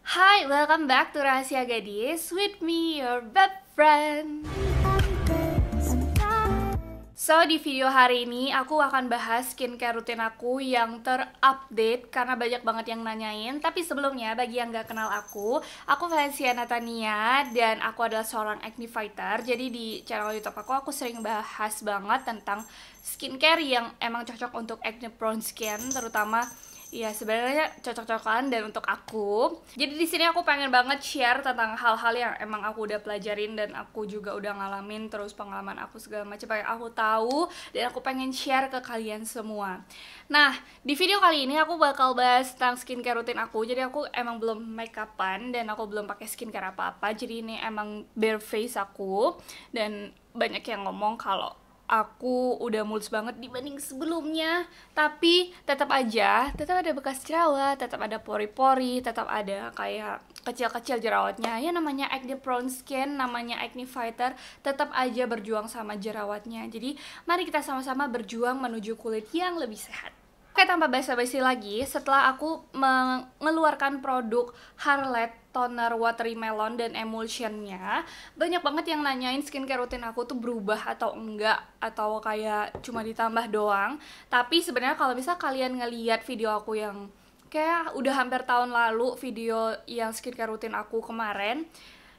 Hai, welcome back to Rahasia Gadis with me, your best friend. So, di video hari ini aku akan bahas skincare rutin aku yang terupdate karena banyak banget yang nanyain. Tapi sebelumnya, bagi yang gak kenal aku Valencia Natania dan aku adalah seorang acne fighter. Jadi di channel YouTube aku sering bahas banget tentang skincare yang emang cocok untuk acne prone skin, terutama iya, sebenarnya cocok-cocokan dan untuk aku. Jadi di sini aku pengen banget share tentang hal-hal yang emang aku udah pelajarin dan aku juga udah ngalamin, terus pengalaman aku segala macam yang aku tahu dan aku pengen share ke kalian semua. Nah, di video kali ini aku bakal bahas tentang skincare rutin aku. Jadi aku emang belum make upan dan aku belum pakai skincare apa-apa. Jadi ini emang bare face aku dan banyak yang ngomong kalau aku udah mulus banget dibanding sebelumnya, tapi tetap ada bekas jerawat, tetap ada pori-pori, tetap ada kayak kecil-kecil jerawatnya. Ya namanya acne prone skin, namanya acne fighter, tetap aja berjuang sama jerawatnya. Jadi mari kita sama-sama berjuang menuju kulit yang lebih sehat. Oke, tanpa basa-basi lagi, setelah aku mengeluarkan produk Harlet Toner Watery Melon dan Emulsionnya, banyak banget yang nanyain skincare rutin aku tuh berubah atau enggak, atau kayak cuma ditambah doang. Tapi sebenarnya kalau bisa kalian ngeliat video aku yang kayak udah hampir tahun lalu, video yang skincare rutin aku kemarin,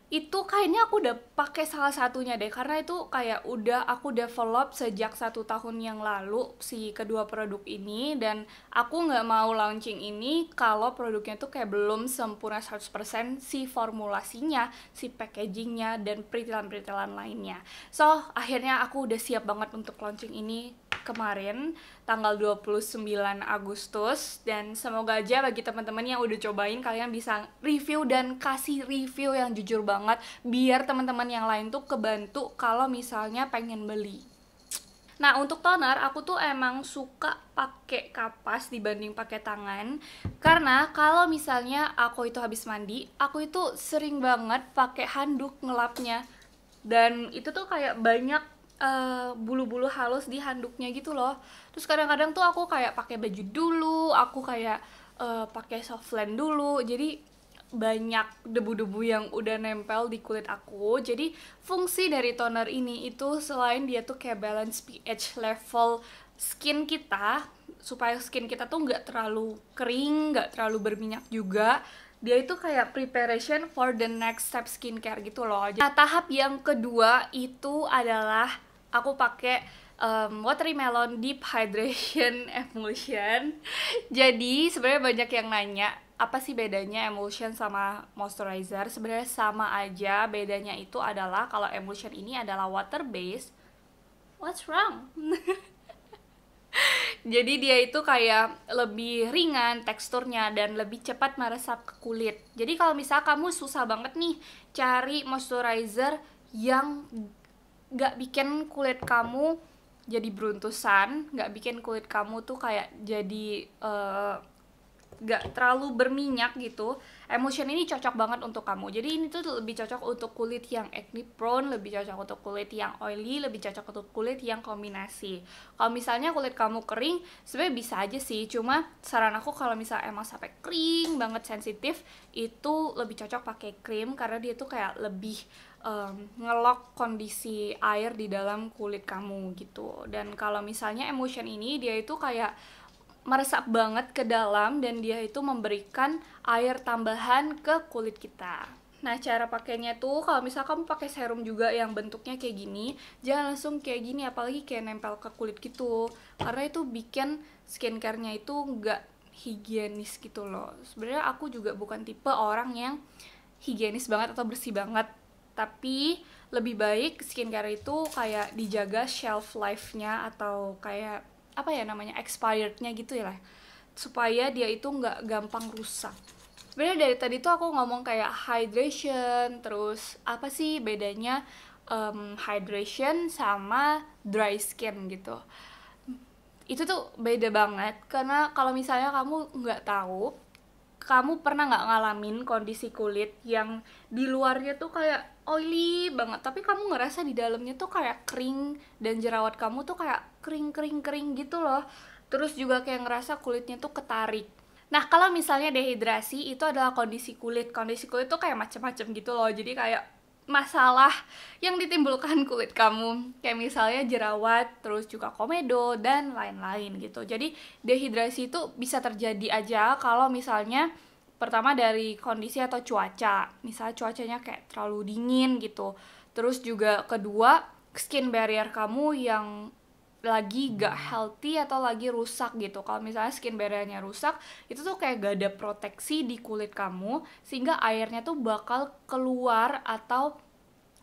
itu kayaknya aku udah pakai salah satunya deh, karena itu kayak udah aku develop sejak 1 tahun yang lalu si kedua produk ini, dan aku nggak mau launching ini kalau produknya tuh kayak belum sempurna 100% si formulasinya, si packagingnya, dan peritilan-peritilan lainnya. So, akhirnya aku udah siap banget untuk launching ini kemarin tanggal 29 Agustus, dan semoga aja bagi teman-teman yang udah cobain kalian bisa review dan kasih review yang jujur banget biar teman-teman yang lain tuh kebantu kalau misalnya pengen beli. Nah, untuk toner aku tuh emang suka pakai kapas dibanding pakai tangan, karena kalau misalnya aku itu habis mandi, aku itu sering banget pakai handuk ngelapnya, dan itu tuh kayak banyak bulu-bulu halus di handuknya gitu loh. Terus kadang-kadang tuh aku kayak pakai baju dulu, aku kayak pakai softland dulu, jadi banyak debu-debu yang udah nempel di kulit aku. Jadi fungsi dari toner ini itu selain dia tuh kayak balance pH level skin kita, supaya skin kita tuh nggak terlalu kering, nggak terlalu berminyak juga, dia itu kayak preparation for the next step skincare gitu loh. Nah, tahap yang kedua itu adalah aku pakai Watery Melon Deep Hydration Emulsion. Jadi sebenarnya banyak yang nanya apa sih bedanya emulsion sama moisturizer. Sebenarnya sama aja, bedanya itu adalah kalau emulsion ini adalah water based. What's wrong? Jadi dia itu kayak lebih ringan teksturnya dan lebih cepat meresap ke kulit. Jadi kalau misalnya kamu susah banget nih cari moisturizer yang gak bikin kulit kamu jadi beruntusan, gak bikin kulit kamu tuh kayak jadi gak terlalu berminyak gitu, emulsion ini cocok banget untuk kamu. Jadi ini tuh lebih cocok untuk kulit yang acne prone, lebih cocok untuk kulit yang oily, lebih cocok untuk kulit yang kombinasi. Kalau misalnya kulit kamu kering, sebenarnya bisa aja sih, cuma saran aku kalau misalnya emang sampai kering banget sensitif, itu lebih cocok pakai krim karena dia tuh kayak lebih ngelok kondisi air di dalam kulit kamu gitu. Dan kalau misalnya emulsion ini dia itu kayak meresap banget ke dalam dan dia itu memberikan air tambahan ke kulit kita. Nah, cara pakainya tuh kalau misal kamu pakai serum juga yang bentuknya kayak gini, jangan langsung kayak gini, apalagi kayak nempel ke kulit gitu, karena itu bikin skincare-nya itu nggak higienis gitu loh. Sebenarnya aku juga bukan tipe orang yang higienis banget atau bersih banget, tapi lebih baik skincare itu kayak dijaga shelf life-nya atau kayak apa ya namanya, expirednya gitu ya lah, supaya dia itu nggak gampang rusak. Sebenarnya dari tadi tuh aku ngomong kayak hydration, terus apa sih bedanya hydration sama dry skin gitu. Itu tuh beda banget, karena kalau misalnya kamu nggak tahu, kamu pernah nggak ngalamin kondisi kulit yang di luarnya tuh kayak oily banget, tapi kamu ngerasa di dalamnya tuh kayak kering dan jerawat kamu tuh kayak kering gitu loh. Terus juga kayak ngerasa kulitnya tuh ketarik. Nah, kalau misalnya dehidrasi itu adalah kondisi kulit. Kondisi kulit tuh kayak macam-macam gitu loh. Jadi kayak masalah yang ditimbulkan kulit kamu. Kayak misalnya jerawat, terus juga komedo, dan lain-lain gitu. Jadi dehidrasi itu bisa terjadi aja kalau misalnya pertama dari kondisi atau cuaca. Misalnya cuacanya kayak terlalu dingin gitu. Terus juga kedua, skin barrier kamu yang lagi gak healthy atau lagi rusak gitu. Kalau misalnya skin barriernya rusak, itu tuh kayak gak ada proteksi di kulit kamu, sehingga airnya tuh bakal keluar atau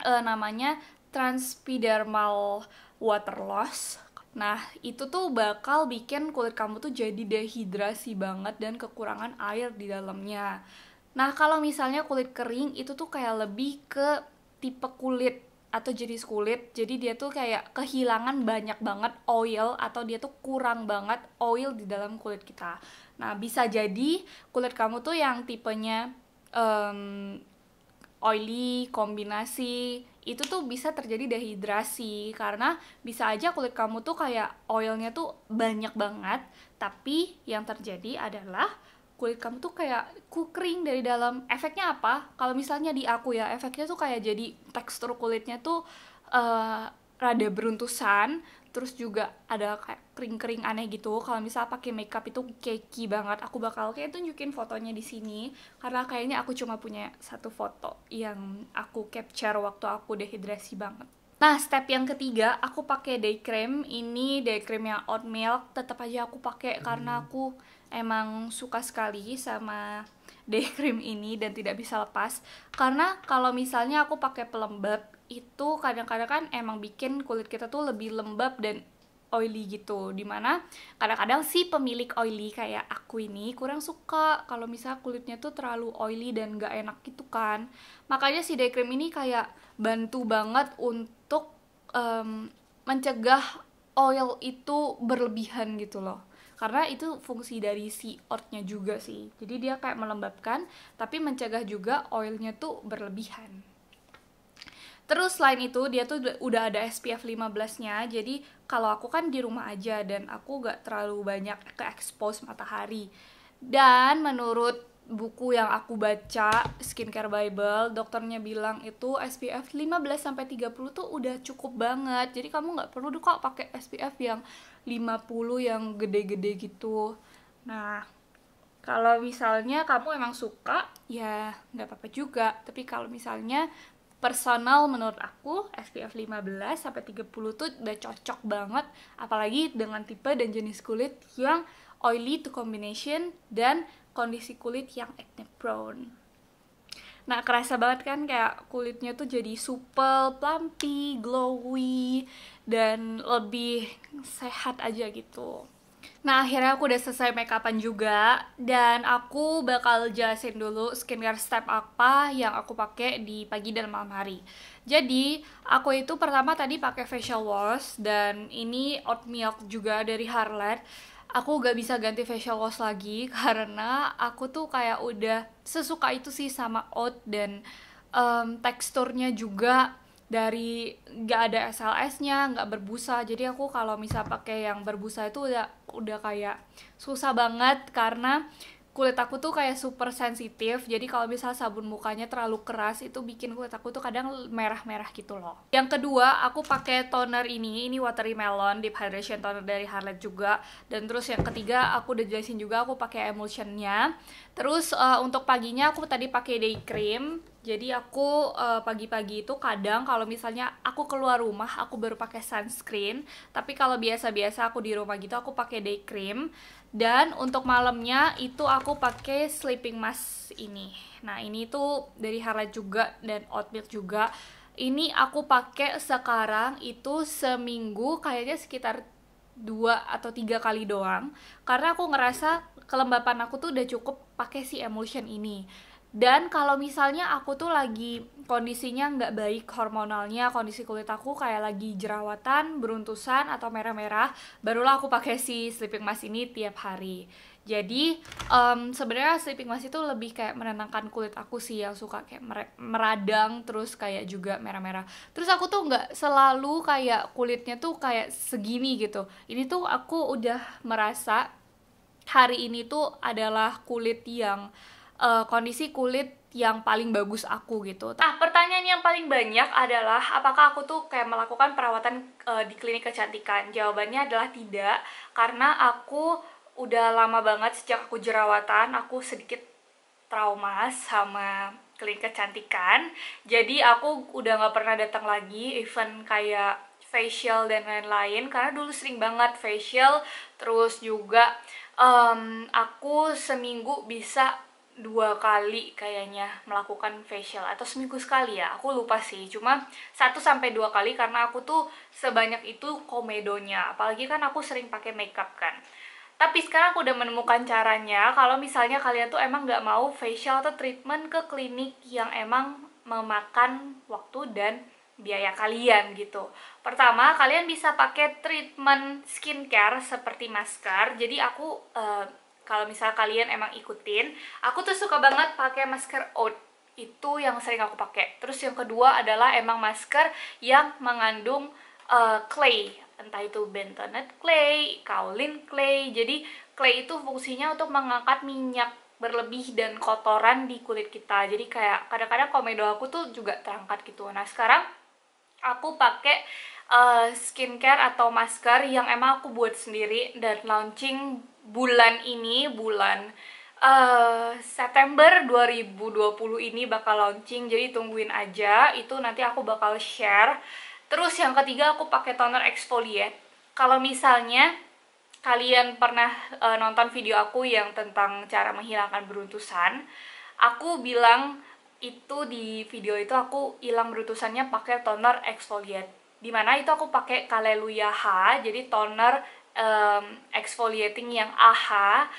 namanya transepidermal water loss. Nah, itu tuh bakal bikin kulit kamu tuh jadi dehidrasi banget dan kekurangan air di dalamnya. Nah, kalau misalnya kulit kering, itu tuh kayak lebih ke tipe kulit atau jenis kulit. Jadi dia tuh kayak kehilangan banyak banget oil atau dia tuh kurang banget oil di dalam kulit kita. Nah, bisa jadi kulit kamu tuh yang tipenya oily kombinasi itu tuh bisa terjadi dehidrasi karena bisa aja kulit kamu tuh kayak oilnya tuh banyak banget, tapi yang terjadi adalah kulit kamu tuh kayak kering dari dalam. Efeknya apa? Kalau misalnya di aku ya, efeknya tuh kayak jadi tekstur kulitnya tuh rada beruntusan, terus juga ada kayak kering-kering aneh gitu. Kalau misalnya pakai makeup itu cakey banget. Aku bakal kayak tunjukin fotonya di sini karena kayaknya aku cuma punya satu foto yang aku capture waktu aku dehidrasi banget. Nah, step yang ketiga, aku pakai day cream. Ini day cream yang oat milk. Tetap aja aku pakai karena aku emang suka sekali sama day cream ini dan tidak bisa lepas. Karena kalau misalnya aku pakai pelembab, itu kadang-kadang kan emang bikin kulit kita tuh lebih lembab dan oily gitu, dimana kadang-kadang si pemilik oily kayak aku ini kurang suka kalau misalnya kulitnya tuh terlalu oily dan gak enak gitu kan. Makanya si day cream ini kayak bantu banget untuk mencegah oil itu berlebihan gitu loh, karena itu fungsi dari si oatnya juga sih. Jadi dia kayak melembabkan tapi mencegah juga oilnya tuh berlebihan. Terus selain itu dia tuh udah ada SPF 15-nya. Jadi kalau aku kan di rumah aja dan aku gak terlalu banyak ke expose matahari. Dan menurut buku yang aku baca, Skincare Bible, dokternya bilang itu SPF 15-30 tuh udah cukup banget. Jadi kamu gak perlu kok pakai SPF yang 50 yang gede-gede gitu. Nah, kalau misalnya kamu emang suka, ya nggak apa-apa juga. Tapi kalau misalnya personal menurut aku SPF 15-30 tuh udah cocok banget, apalagi dengan tipe dan jenis kulit yang oily to combination dan kondisi kulit yang acne prone. Nah, kerasa banget kan kayak kulitnya tuh jadi supel, plumpy, glowy, dan lebih sehat aja gitu. Nah, akhirnya aku udah selesai make upan juga, dan aku bakal jelasin dulu skincare step apa yang aku pakai di pagi dan malam hari. Jadi, aku itu pertama tadi pakai facial wash, dan ini oat milk juga dari Harlot. Aku gak bisa ganti facial wash lagi karena aku tuh kayak udah sesuka itu sih sama oat, dan teksturnya juga dari nggak ada SLS-nya, nggak berbusa. Jadi aku kalau misal pakai yang berbusa itu udah kayak susah banget karena kulit aku tuh kayak super sensitif. Jadi kalau misal sabun mukanya terlalu keras itu bikin kulit aku tuh kadang merah-merah gitu loh. Yang kedua, aku pakai toner ini Watermelon Deep Hydration Toner dari Harlot juga. Dan terus yang ketiga, aku udah jelasin juga aku pakai emulsionnya. Terus untuk paginya aku tadi pakai day cream. Jadi aku pagi-pagi itu kadang kalau misalnya aku keluar rumah aku baru pakai sunscreen. Tapi kalau biasa-biasa aku di rumah gitu aku pakai day cream. Dan untuk malamnya itu aku pakai sleeping mask ini. Nah, ini tuh dari Harlot juga dan oat milk juga. Ini aku pakai sekarang itu seminggu kayaknya sekitar 2 atau 3 kali doang. Karena aku ngerasa kelembapan aku tuh udah cukup pakai si emulsion ini. Dan kalau misalnya aku tuh lagi kondisinya nggak baik hormonalnya, kondisi kulit aku kayak lagi jerawatan, beruntusan, atau merah-merah, barulah aku pakai si sleeping mask ini tiap hari. Jadi sebenarnya sleeping mask itu lebih kayak menenangkan kulit aku sih, yang suka kayak meradang terus kayak juga merah-merah. Terus aku tuh nggak selalu kayak kulitnya tuh kayak segini gitu. Ini tuh aku udah merasa hari ini tuh adalah kondisi kulit yang paling bagus aku gitu. Nah, pertanyaan yang paling banyak adalah apakah aku tuh kayak melakukan perawatan di klinik kecantikan? Jawabannya adalah tidak, karena aku udah lama banget sejak aku jerawatan, aku sedikit trauma sama klinik kecantikan. Jadi aku udah nggak pernah datang lagi, even kayak facial dan lain-lain, karena dulu sering banget facial. Terus juga aku seminggu bisa 2 kali kayaknya melakukan facial, atau seminggu sekali ya, aku lupa sih, cuma 1 sampai 2 kali, karena aku tuh sebanyak itu komedonya, apalagi kan aku sering pakai makeup kan. Tapi sekarang aku udah menemukan caranya, kalau misalnya kalian tuh emang nggak mau facial atau treatment ke klinik yang emang memakan waktu dan biaya kalian gitu. Pertama, kalian bisa pakai treatment skincare seperti masker. Jadi aku kalau misal kalian emang ikutin, aku tuh suka banget pakai masker oat, itu yang sering aku pakai. Terus yang kedua adalah emang masker yang mengandung clay, entah itu bentonite clay, kaolin clay. Jadi clay itu fungsinya untuk mengangkat minyak berlebih dan kotoran di kulit kita. Jadi kayak kadang-kadang komedo aku tuh juga terangkat gitu. Nah, sekarang aku pakai skincare atau masker yang emang aku buat sendiri dan launching bulan ini, bulan September 2020 ini bakal launching, jadi tungguin aja, itu nanti aku bakal share. Terus yang ketiga, aku pakai toner exfoliate. Kalau misalnya kalian pernah nonton video aku yang tentang cara menghilangkan beruntusan, aku bilang itu di video itu aku hilang beruntusannya pakai toner exfoliate. Dimana itu aku pakai Kaleluya H, jadi toner exfoliating yang AHA.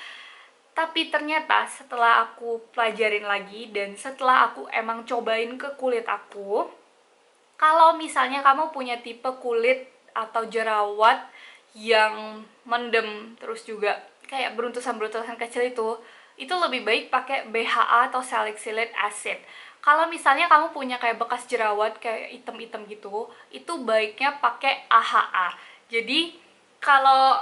Tapi ternyata setelah aku pelajarin lagi dan setelah aku emang cobain ke kulit aku, kalau misalnya kamu punya tipe kulit atau jerawat yang mendem, terus juga kayak beruntusan-beruntusan kecil itu lebih baik pakai BHA atau salicylic acid. Kalau misalnya kamu punya kayak bekas jerawat kayak item-item gitu, itu baiknya pakai AHA. Jadi kalau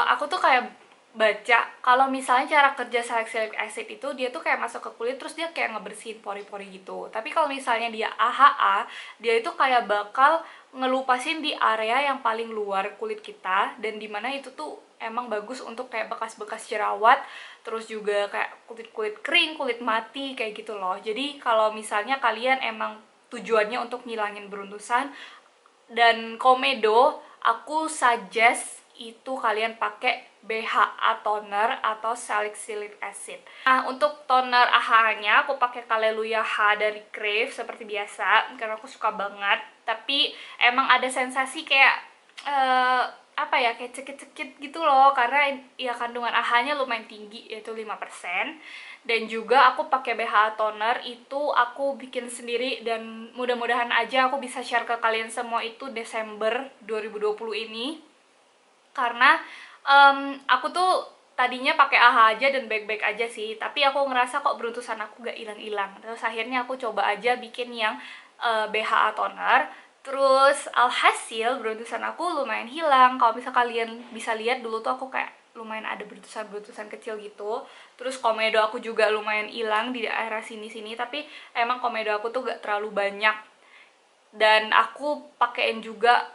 aku tuh kayak baca kalau misalnya cara kerja salicylic acid itu dia tuh kayak masuk ke kulit terus dia kayak ngebersihin pori-pori gitu. Tapi kalau misalnya dia AHA, dia itu kayak bakal ngelupasin di area yang paling luar kulit kita, dan dimana itu tuh emang bagus untuk kayak bekas-bekas jerawat, terus juga kayak kulit-kulit kering, kulit mati kayak gitu loh. Jadi kalau misalnya kalian emang tujuannya untuk ngilangin beruntusan dan komedo, aku suggest itu kalian pakai BHA toner atau salicylic acid. Nah, untuk toner AHA-nya aku pakai Kaleluya H dari Crave seperti biasa karena aku suka banget. Tapi emang ada sensasi kayak apa ya, kayak cekit-cekit gitu loh, karena ya kandungan AHA-nya lumayan tinggi, yaitu 5%. Dan juga aku pakai BHA toner itu aku bikin sendiri, dan mudah-mudahan aja aku bisa share ke kalian semua itu Desember 2020 ini. Karena aku tuh tadinya pakai AHA aja dan baik-baik aja sih, tapi aku ngerasa kok beruntusan aku gak hilang-hilang. Terus akhirnya aku coba aja bikin yang BHA toner. Terus alhasil beruntusan aku lumayan hilang. Kalau misal kalian bisa lihat dulu tuh aku kayak lumayan ada beruntusan-beruntusan kecil gitu. Terus komedo aku juga lumayan hilang di daerah sini-sini, tapi emang komedo aku tuh gak terlalu banyak. Dan aku pakein juga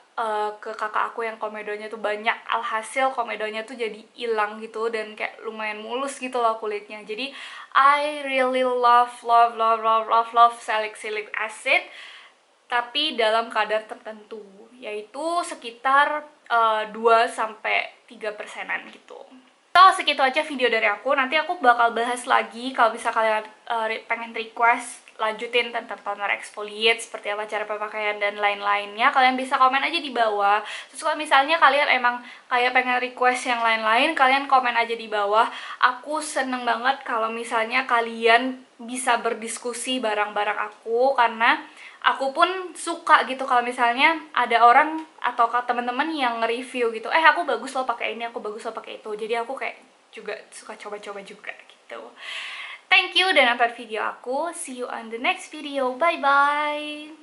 ke kakak aku yang komedonya tuh banyak, alhasil komedonya tuh jadi hilang gitu dan kayak lumayan mulus gitu loh kulitnya. Jadi I really love salicylic acid, tapi dalam kadar tertentu, yaitu sekitar 2-3%-an gitu. So, segitu aja video dari aku. Nanti aku bakal bahas lagi kalau bisa kalian pengen request lanjutin tentang toner exfoliate, seperti apa cara pemakaian dan lain-lainnya. Kalian bisa komen aja di bawah. Terus kalau misalnya kalian emang kayak pengen request yang lain-lain, kalian komen aja di bawah. Aku seneng banget kalau misalnya kalian bisa berdiskusi bareng-bareng aku, karena aku pun suka gitu kalau misalnya ada orang atau teman-teman yang nge-review gitu, aku bagus loh pakai ini, aku bagus loh pakai itu. Jadi aku kayak juga suka coba-coba juga gitu. Thank you udah nonton video aku. See you on the next video. Bye bye.